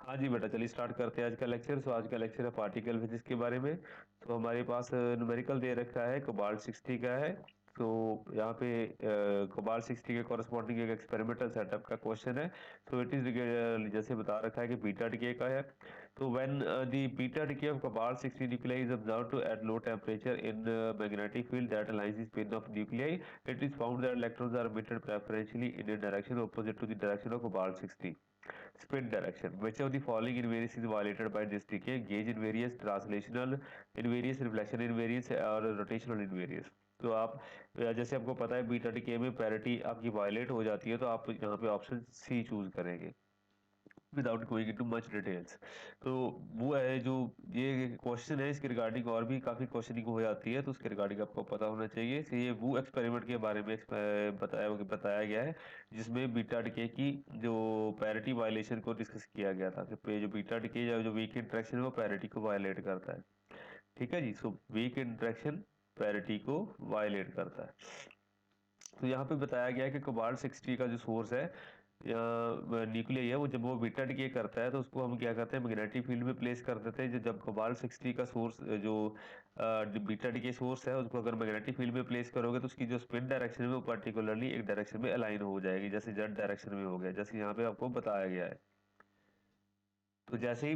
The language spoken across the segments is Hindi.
हाँ जी बेटा, चलिए स्टार्ट करते हैं आज का लेक्चर। सो आज का लेक्चर है पार्टिकल फिजिक्स के बारे में। तो हमारे पास न्यूमेरिकल दे रखा है, कोबाल्ट 60 का है। तो यहाँ पे कोबाल्ट 60 के कॉरस्पॉन्डिंग एक एक्सपेरिमेंटल सेटअप का क्वेश्चन है। तो इट इज जैसे बता रखा है कि बीटा डिके का है। तो when the beta decay of cobalt 60 nuclei is observed to at low temperature in magnetic field that aligns the spin of nuclei, it is found that electrons are emitted preferentially in a direction opposite to the direction of cobalt 60. Spin direction. Which of the following invariance is violated by this decay? Gauge invariance, translational invariance, reflection invariance और rotational invariance। तो आप जैसे आपको पता है बीटा डिके में पैरिटी आपकी वायलेट हो जाती है, तो आप यहाँ पे ऑप्शन सी चूज करेंगे without going into much details. तो वो है जो ये क्वेश्चन है, इसके रिगार्डिंग और भी काफी क्वेश्चनिंग हो जाती है, तो उसके रिगार्डिंग आपको पता होना चाहिए। तो ये वो एक्सपेरिमेंट के बारे में बताया गया है जिसमें बीटा डिके की जो पैरिटी वायलेशन को डिस्कस किया गया था कि जो बीटा डिके या जो वीक इंटरेक्शन है वो पैरिटी को वायलेट करता है। ठीक है जी। सो वीक इंटरेक्शन पैरिटी को वायलेट करता है। तो यहाँ पे बताया गया है कि कोबाल्ट 60 का जो सोर्स है या न्यूक्लियस है, वो जब वो बीटा डिके करता है तो उसको हम क्या करते हैं, मैग्नेटिक फील्ड में प्लेस कर देते हैं। जब कोबाल्ट 60 का सोर्स जो बीटा डिके सोर्स है उसको अगर मैग्नेटिक फील्ड में प्लेस करोगे तो उसकी जो स्पिन डायरेक्शन है वो पर्टिकुलरली एक डायरेक्शन में अलाइन हो जाएगी, जैसे जेड डायरेक्शन में हो गया, जैसे यहाँ पे आपको बताया गया है। तो जैसे ही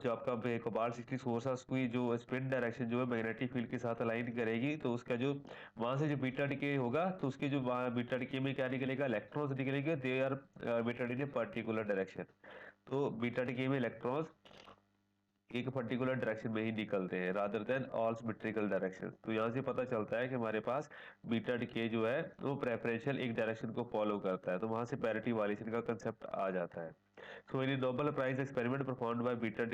जो आपका कोबाल्ट 60 सोर्स है उसकी जो स्पिन डायरेक्शन जो है मैग्नेटिक फील्ड के साथ अलाइन करेगी, तो उसका जो वहां से जो बीटा डिके होगा तो उसके जो बीटा डिके में क्या निकलेगा, इलेक्ट्रॉन्स निकलेंगे, they are emitted in a particular direction. तो बीटा डिके में इलेक्ट्रॉन्स एक पर्टिकुलर डायरेक्शन में ही निकलते हैं rather than all symmetrical direction. तो यहाँ से पता चलता है कि हमारे पास बीटा डिके जो है वो प्रेफरेंशियल एक डायरेक्शन को फॉलो करता है, तो वहां से पैरिटी वायलेशन का कंसेप्ट आ जाता है। So in a Nobel Prize experiment performed on beta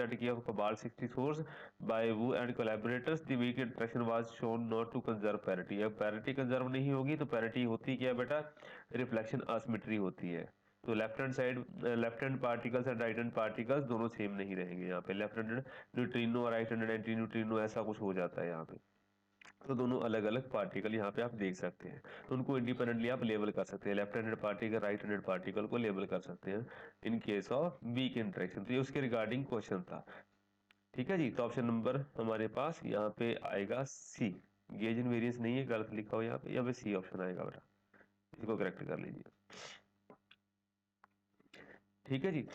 decay of cobalt 60 source by Wu and collaborators, the weak interaction was shown not to conserve parity। अब parity कंजर्व नहीं होगी तो parity होती क्या है बेटा, रिफ्लेक्शन asymmetry होती है। तो left hand particles and right hand particles दोनों सेम नहीं रहेंगे। यहाँ पे लेफ्ट हैंडेड न्यूट्रिनो और राइट हैंडेड एंटी न्यूट्रिनो ऐसा कुछ हो जाता है यहाँ पे। तो दोनों अलग अलग पार्टिकल यहाँ पे आप देख सकते हैं, तो उनको इंडिपेंडेंटली आप लेबल कर सकते हैं। Left handed particle right handed particle को लेबल कर सकते हैं in case of weak interaction. तो ये उसके रिगार्डिंग क्वेश्चन था। ठीक है जी। तो ऑप्शन नंबर हमारे पास यहाँ पे आएगा सी। गेज इन वेरियंस नहीं है, गलत लिखा हो यहाँ पे सी ऑप्शन आएगा बेटा, इसको करेक्ट कर लीजिए। ठीक है जी।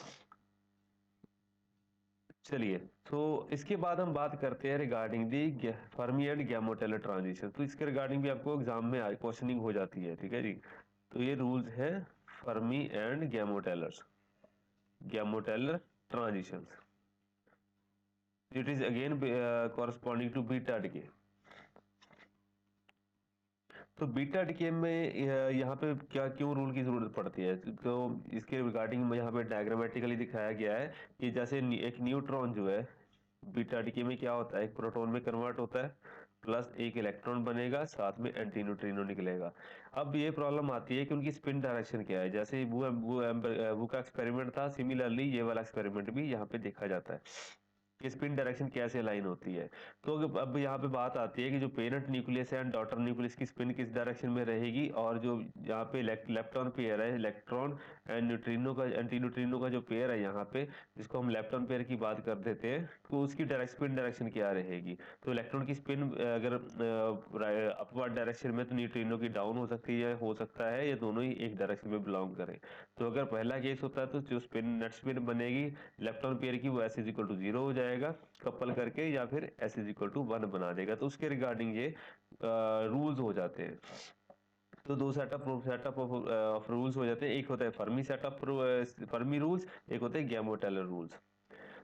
चलिए, तो इसके बाद हम बात करते हैं regarding the Fermi and Gamow Teller transition. तो इसके रिगार्डिंग भी आपको एग्जाम में क्वेश्चनिंग हो जाती है। ठीक है जी। तो ये रूल्स है Fermi and Gamow Teller transition. It is again corresponding to beta decay. तो बीटा डिके में यहाँ पे क्या क्यों रूल की जरूरत पड़ती है, तो इसके रिगार्डिंग यहाँ पे डायग्रामेटिकली दिखाया गया है कि जैसे एक न्यूट्रॉन जो है बीटा डिके में क्या होता है, एक प्रोटॉन में कन्वर्ट होता है, प्लस एक इलेक्ट्रॉन बनेगा, साथ में एंटी न्यूट्रिनो निकलेगा। अब ये प्रॉब्लम आती है कि उनकी स्पिन डायरेक्शन क्या है। जैसे वो का एक्सपेरिमेंट था, सिमिलरली ये वाला एक्सपेरिमेंट भी यहाँ पे देखा जाता है कि स्पिन डायरेक्शन कैसे अलाइन होती है। तो अब यहाँ पे बात आती है कि जो पेरेंट न्यूक्लियस है एंड डॉटर न्यूक्लियस की स्पिन किस डायरेक्शन में रहेगी, और जो यहाँ पे लेप्टॉन पेयर है, इलेक्ट्रॉन एंड न्यूट्रिनो का एंटी न्यूट्रिनो का जो पेयर है यहाँ पे, जिसको हम लेप्टॉन पेयर की बात कर देते हैं, तो उसकी स्पिन डायरेक्शन क्या रहेगी। तो इलेक्ट्रॉन की स्पिन अगर अपवर्ड डायरेक्शन में, तो न्यूट्रिनो की डाउन हो सकती है, हो सकता है ये दोनों ही एक डायरेक्शन में बिलोंग करें। तो अगर पहला केस होता है तो जो स्पिन नेट स्पिन बनेगी लेप्टॉन पेयर की, वो S is equal to zero हो जाएगा कपल करके, या फिर S is equal to one बना देगा। तो उसके रिगार्डिंग ये रूल्स हो जाते हैं। तो दो सेटअप ऑफ रूल्स हो जाते हैं। एक होता है फर्मी रूल्स, एक होते हैं गैमो-टेलर रूल्स।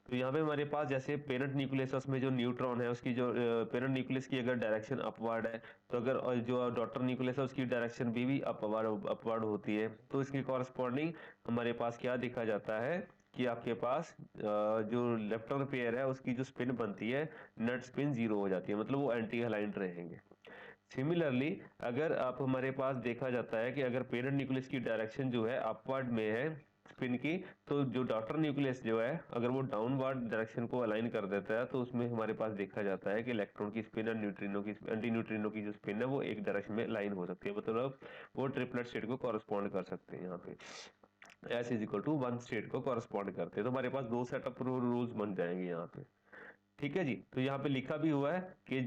तो यहाँ पे हमारे पास जैसे पेरेंट न्यूक्लियस है, उसमें जो न्यूट्रॉन है उसकी जो पेरेंट न्यूक्लियस की अगर डायरेक्शन अपवर्ड है, तो अगर जो डॉटर न्यूक्लियस है उसकी डायरेक्शन भी अपवर्ड होती है, तो इसके कॉरस्पॉन्डिंग हमारे पास क्या देखा जाता है कि आपके पास जो लेप्टॉन पेयर है उसकी जो स्पिन बनती है, नेट स्पिन जीरो हो जाती है, मतलब वो एंटी अलाइंड रहेंगे। सिमिलरली अगर आप हमारे पास देखा जाता है कि अगर पेरेंट न्यूक्लियस की डायरेक्शन जो है अपवर्ड में है स्पिन की, तो जो डॉटर न्यूक्लियस जो है अगर वो डाउनवर्ड डायरेक्शन को अलाइन कर देता है, तो उसमें हमारे पास देखा जाता है कि इलेक्ट्रॉन की स्पिन और न्यूट्रिनो की एंटी न्यूट्रिनो की जो स्पिन है वो एक डायरेक्शन में लाइन हो सकती है, मतलब वो ट्रिपलेट स्टेट को कॉरस्पॉन्ड कर सकते हैं यहाँ पे। S is equal to 1 state को कॉरस्पॉन्ड करते हैं। तो हमारे पास दो सेट ऑफ रूल्स बन जाएंगे यहाँ पे। ठीक है जी, तो यहाँ पे लिखा भी हुआ है कि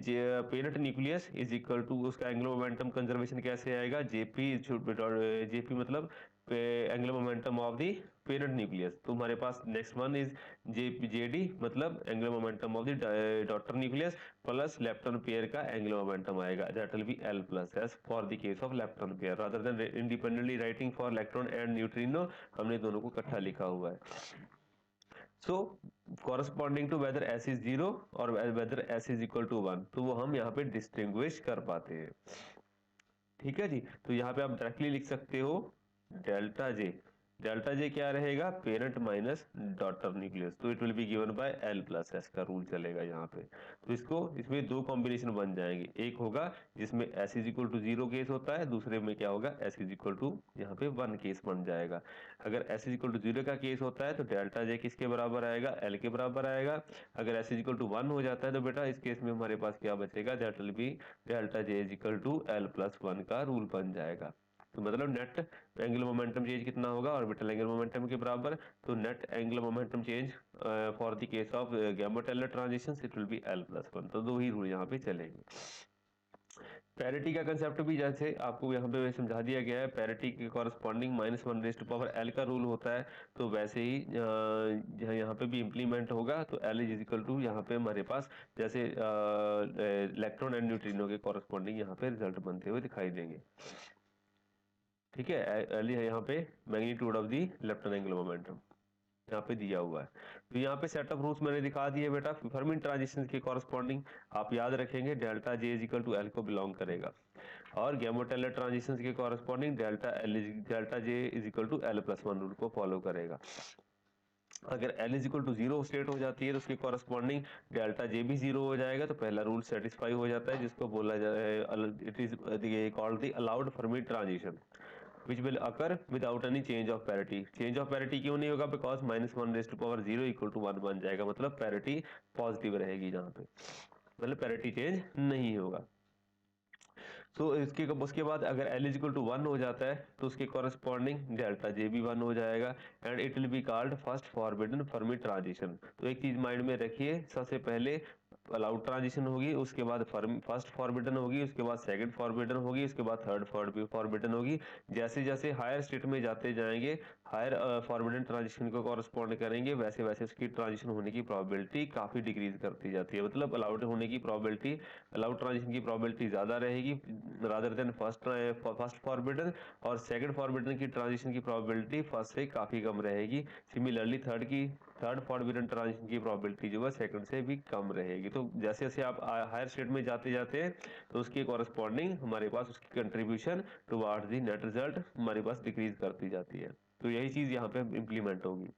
parent nucleus is equal to, उसका एंगुलर मोमेंटम कंजर्वेशन कैसे आएगा, जेपी, जेपी मतलब angular momentum of the parent nucleus. तो हमारे पास नेक्स्ट वन इज जेडी मतलब angular momentum of the daughter nucleus plus lepton pair का एंगुलर मोमेंटम आएगा, that will be L plus S for the case of lepton pair, rather than independently writing for electron and neutrino, हमने दोनों को इकट्ठा लिखा हुआ है। So corresponding to whether S is 0 और whether S is equal to 1, तो वो हम यहाँ पे डिस्टिंग्विश कर पाते हैं। ठीक है जी, तो यहाँ पे आप डायरेक्टली लिख सकते हो डेल्टा जे। डेल्टा जे क्या रहेगा, पेरेंट माइनस डॉटर न्यूक्लियस, तो it will be given by L plus S का रूल चलेगा यहाँ पे। तो इसको, इसमें दो कॉम्बिनेशन बन जाएंगे, एक होगा जिसमें S is equal to 0 case होता है, दूसरे में क्या होगा, एस इज इक्वल टू यहाँ पे 1 केस बन जाएगा। अगर एस इज इक्वल टू 0 का केस होता है तो डेल्टा जे किसके बराबर आएगा, एल के बराबर आएगा। अगर एस इज इक्वल टू 1 हो जाता है तो बेटा इस केस में हमारे पास क्या बचेगा, that will be delta J is equal to L plus 1 का रूल बन जाएगा। तो मतलब नेट एंगुलर मोमेंटम चेंज कितना होगा, ऑर्बिटल एंगुलर मोमेंटम के बराबर। तो net angular momentum change for the case of Gamow Teller transitions it will be L plus 1। तो दो ही रूल यहाँ पे चलेंगे। पैरिटी का कंसेप्ट भी जैसे आपको यहाँ पे समझा दिया गया है, पैरिटी के corresponding -1 raise to power L का रूल होता है, तो वैसे ही यहाँ पे भी इम्प्लीमेंट होगा। तो एल इज इक्वल टू यहाँ पे हमारे पास जैसे इलेक्ट्रॉन एंड न्यूट्रिनो के कॉरस्पॉन्डिंग यहाँ पे रिजल्ट बनते हुए दिखाई देंगे। ठीक है, एल है यहाँ पे magnitude of the electron angular momentum यहाँ पे दिया हुआ है। तो यहाँ पे सेट ऑफ रूल्स मैंने दिखा दिए बेटा, फर्मी ट्रांजिशन के कॉरस्पॉन्डिंग आप याद रखेंगे delta J is equal to L को बिलोंग करेगा, और गैमा टेलर ट्रांजिशन के corresponding delta J is equal to L plus 1 rule को फॉलो करेगा। अगर L is equal to 0 state हो जाती है तो उसके कॉरस्पॉन्डिंग डेल्टा जे भी 0 हो जाएगा, तो पहला रूल सेटिस्फाई हो जाता है, जिसको बोला जाए it is called the allowed Fermi transition which will occur without any change of parity। change of parity क्यों नहीं होगा, because -1 raise to power 0 equal to 1 बन जाएगा, मतलब पैरिटी पॉजिटिव रहेगी जहाँ पे, मतलब पैरिटी चेंज नहीं होगा। तो उसके बाद अगर L इज इक्वल टू 1 हो जाता है तो उसके कॉरस्पॉन्डिंग डेल्टा जे भी 1 हो जाएगा, and it will be called first forbidden Fermi transition. तो एक चीज माइंड में रखिए, सबसे पहले अलाउड ट्रांजिशन होगी, उसके बाद फर्स्ट फॉरबिडन होगी, उसके बाद सेकंड फॉरबिडन होगी, उसके बाद थर्ड फॉरबिडन होगी। जैसे जैसे हायर स्टेट में जाते जाएंगे, हायर फॉरबिडन ट्रांजिशन को कॉरस्पॉन्ड करेंगे, वैसे वैसे उसकी ट्रांजिशन होने की प्रोबेबिलिटी काफी डिक्रीज करती जाती है। मतलब अलाउड होने की प्रोबेबिलिटी, अलाउड ट्रांजिशन की प्रोबेबिलिटी ज्यादा रहेगी रादर देन फर्स्ट फॉरबिडन, और सेकंड फॉरबिडन की ट्रांजिशन की प्रोबेबिलिटी फर्स्ट से काफी कम रहेगी। सिमिलरली थर्ड फॉरबिडन ट्रांजिशन की प्रोबेबिलिटी जो है सेकंड से भी कम रहेगी। तो जैसे जैसे आप हायर स्टेट में जाते जाते हैं तो उसके कॉरस्पॉन्डिंग हमारे पास उसकी contribution towards the net result हमारे पास डिक्रीज करती जाती है। तो यही चीज यहाँ पे इंप्लीमेंट होगी।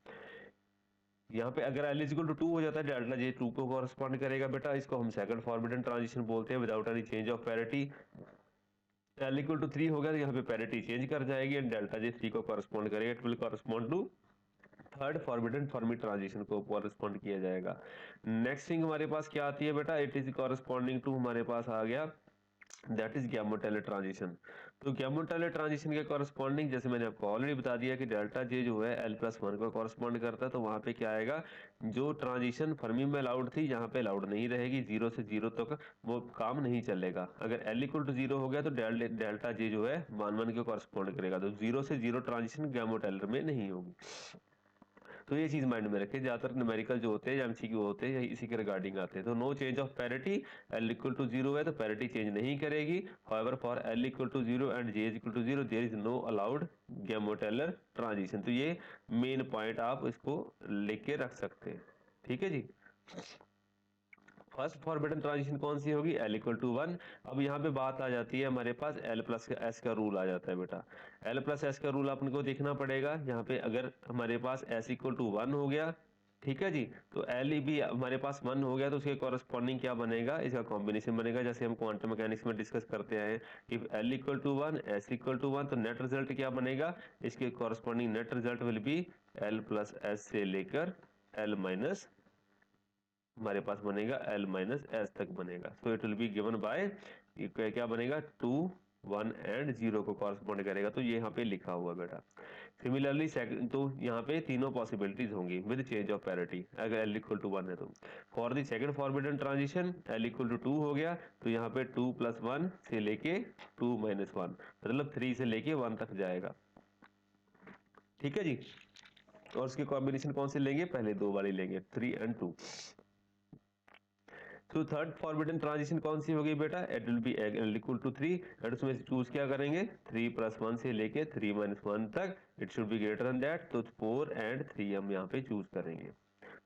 यहाँ पे अगर L इक्वल टू 2 हो जाता है, डेल्टा जे 2 को कॉरस्पॉन्ड करेगा बेटा, इसको हम सेकंड फॉरबिडन ट्रांजिशन बोलते हैं without any change of parity. L equal to 3 हो गया तो यहाँ पे पैरिटी चेंज कर जाएगी, एंड डेल्टा जे 3 को कॉरस्पॉन्ड करेगा, it will correspond to third forbidden Fermi transition को कॉरस्पॉन्ड किया जाएगा। नेक्स्ट थिंग हमारे पास क्या आती है बेटा, इट इज कॉरस्पॉन्डिंग टू, हमारे पास आ गया that is Gamow Teller transition. तो गैमा टेलर ट्रांजिशन के कॉरस्पॉन्डिंग जैसे मैंने आपको ऑलरेडी बता दिया कि डेल्टा जे जो है एल प्लस 1 को कॉरस्पॉन्ड करता है, तो वहां पे क्या आएगा, जो ट्रांजिशन फर्मी में अलाउड थी यहाँ पे अलाउड नहीं रहेगी, 0 से 0 तक वो काम नहीं चलेगा। अगर एल इक्वल टू 0 हो गया तो डेल्टा जे जो है 1 को कॉरस्पॉन्ड करेगा, तो 0 से 0 ट्रांजिशन गैमा टेलर में नहीं होगी। तो ये चीज माइंड में रखें, ज्यादातर न्यूमेरिकल जो होते हैं एमसीक्यू होते हैं इसी के रिगार्डिंग आते हैं। तो no change of parity, L equal to 0 है तो पैरिटी चेंज नहीं करेगी। However for L equal to 0 and J is equal to 0 there is no allowed Gamow Teller transition. तो ये मेन पॉइंट आप इसको लेके रख सकते हैं। ठीक है जी। फर्स्ट फॉरबिडन ट्रांजिशन कौन सी होगी, L इक्वल टू 1। अब यहाँ पे बात आ जाती है हमारे पास L प्लस एस का रूल आ जाता है बेटा। L प्लस एस का रूल अपन को देखना पड़ेगा। यहाँ पे अगर हमारे पास S इक्वल टू 1 हो गया, ठीक है जी, तो L भी हमारे पास 1 हो गया, तो उसके कॉरस्पॉन्डिंग क्या बनेगा, इसका कॉम्बिनेशन बनेगा जैसे हम क्वांटम मैकेनिक्स में डिस्कस करते हैं। If L equal to 1 S equal to 1, तो नेट रिजल्ट क्या बनेगा, इसके corresponding net result will be L plus S से लेकर L माइनस, हमारे पास बनेगा L माइनस एस तक बनेगा। So it will be given by, क्या बनेगा, 2 1 एंड 0 को कॉरस्पॉन्ड करेगा। तो ये यहाँ पे लिखा हुआ बेटा। सिमिलरली सेकंड, तो यहाँ पे तीनों पॉसिबिलिटीज होंगी विद चेंज ऑफ पैरिटी अगर एल इक्वल टू 1 है तो। For the second forbidden transition L equal to 2 हो गया, तो यहाँ पे 2 + 1 से लेके 2 - 1, मतलब 3 से लेके 1 तक जाएगा। ठीक है जी। और उसके कॉम्बिनेशन कौन से लेंगे, पहले दो वाली लेंगे, 3 और 2। तो थर्ड फॉरबिडन ट्रांजिशन कौन सी होगी बेटा, it will be equal to 3, and उसमें चूज क्या करेंगे, 3 + 1 से लेके 3 - 1 तक, it should be greater than that, तो 4 और 3 हम यहाँ पे चूज करेंगे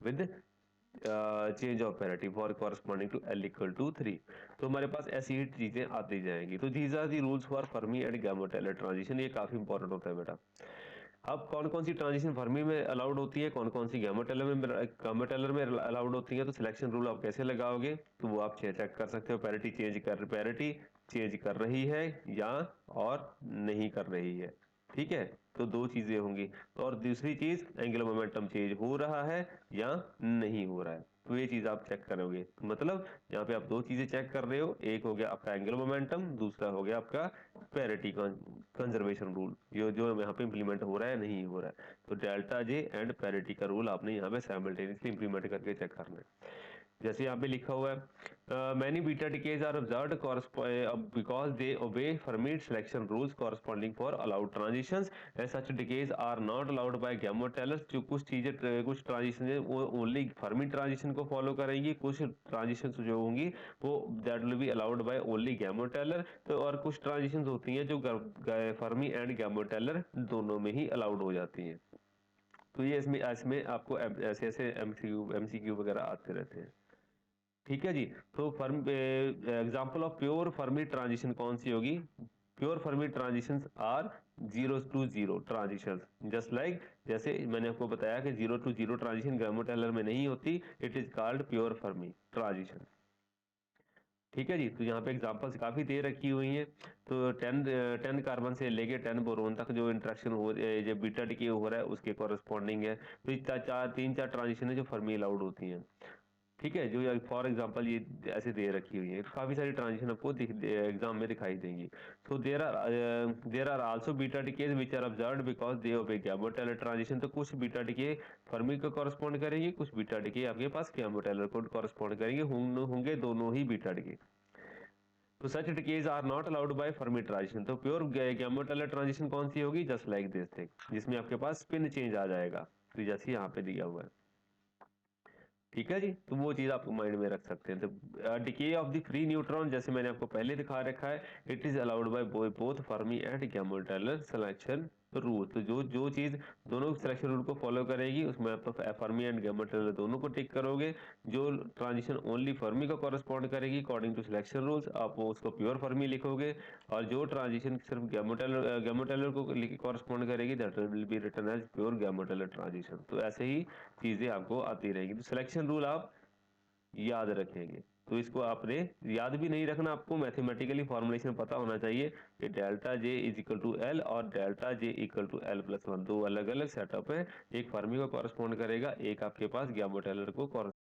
with change of parity for corresponding to L equal to 3। तो हमारे पास ऐसी ही चीजें आती जाएंगी। तो these are the rules for Fermi and Gamow Teller transition, ये काफी इंपॉर्टेंट होता है बेटा। अब कौन कौन सी ट्रांजिशन फर्मी में अलाउड होती है, कौन कौन सी गैमो-टेलर में अलाउड होती है, तो सिलेक्शन रूल आप कैसे लगाओगे, तो वो आप चेक कर सकते हो, पैरिटी चेंज कर रही है या और नहीं कर रही है। ठीक है, तो दो चीजें होंगी। और दूसरी चीज, एंगुलर मोमेंटम चेंज हो रहा है या नहीं हो रहा है, तो ये चीज आप चेक करोगे। मतलब यहाँ पे आप दो चीजें चेक कर रहे हो, एक हो गया आपका एंगुलर मोमेंटम, दूसरा हो गया आपका पैरिटी कंजर्वेशन रूल, जो यहाँ पे इंप्लीमेंट हो रहा है नहीं हो रहा है। तो डेल्टा जे एंड पैरिटी का रूल आपने यहाँ पे साइमल्टेनियसली इंप्लीमेंट करके चेक करना है। जैसे यहाँ पे लिखा हुआ है, many beta decays are observed because they obey Fermi selection rules corresponding for allowed transitions and such decays are not allowed by Gamow Tellers. जो कुछ चीजें कुछ ट्रांजिशन है वो ओनली फर्मी ट्रांजिशन को फॉलो करेंगी, कुछ ट्रांजिशन जो होंगी वो that will be allowed by only Gamow Teller. तो और कुछ ट्रांजिशन होती हैं जो फर्मी एंड गैमो-टेलर दोनों में ही अलाउड हो जाती हैं। तो ये इसमें आपको ऐसे ऐसे एमसीक्यू वगैरह आते रहते हैं। ठीक है जी। तो example of pure Fermi transition कौन सी होगी, pure Fermi transitions are 0 to 0 transitions, just like जैसे मैंने आपको बताया कि 0 to 0 ट्रांजिशन गैमो-टेलर में नहीं होती, it is called pure Fermi transition. ठीक है जी। तो यहाँ पे एग्जांपल्स काफी दे रखी हुई हैं। तो 10 कार्बन से लेके 10 बोरोन तक जो इंटरेक्शन हो जो बीटा डिके हो रहा है उसके कॉरस्पॉन्डिंग है। तो तीन चार ट्रांजिशन है जो फर्मी अलाउड होती हैं। ठीक है, जो फॉर एग्जांपल ये ऐसे दे रखी हुई है, काफी सारी ट्रांजिशन आपको एग्जाम में दिखाई देंगी। तो there are also beta decays which are observed because they obey Gamow Teller transition. तो कुछ बीटा डिके फर्मी को कॉरस्पॉन्ड करेंगे, कुछ बीटा डिके आपके पास गैमो-टेलर को कॉरस्पॉन्ड करेंगे, होंगे दोनों ही बीटा डिके। तो such decays are not allowed by Fermi transition. तो प्योर गैमो-टेलर ट्रांजिशन कौन सी होगी, जस्ट लाइक दिस थिंग, जिसमें आपके पास स्पिन चेंज आ जाएगा, तो जैसे यहाँ पे दिया हुआ है। ठीक है जी। तो वो चीज आप माइंड में रख सकते हैं। तो decay of the free neutron जैसे मैंने आपको पहले दिखा रखा है, it is allowed by both Fermi and Gamow Teller selection rule. तो जो जो चीज दोनों सिलेक्शन रूल को फॉलो करेगी उसमें आप फर्मी एंड गैमो-टेलर दोनों को टिक करोगे। जो ट्रांजिशन ओनली फर्मी को कॉरस्पॉन्ड करेगी अकॉर्डिंग टू सिलेक्शन रूल्स, आप वो उसको प्योर फर्मी लिखोगे। और जो ट्रांजिशन सिर्फ गैमो-टेलर को कॉरस्पॉन्ड करेगी that will be written as pure Gamow Teller transition. तो ऐसे ही चीजें आपको आती रहेंगी। तो सिलेक्शन रूल आप याद रखेंगे। तो इसको आपने याद भी नहीं रखना, आपको मैथमेटिकली फॉर्मुलेशन पता होना चाहिए कि delta J is equal to L और delta J equal to L plus one, दो अलग अलग सेटअप है। एक फर्मी को कॉरस्पॉन्ड करेगा, एक आपके पास गैमो-टेलर को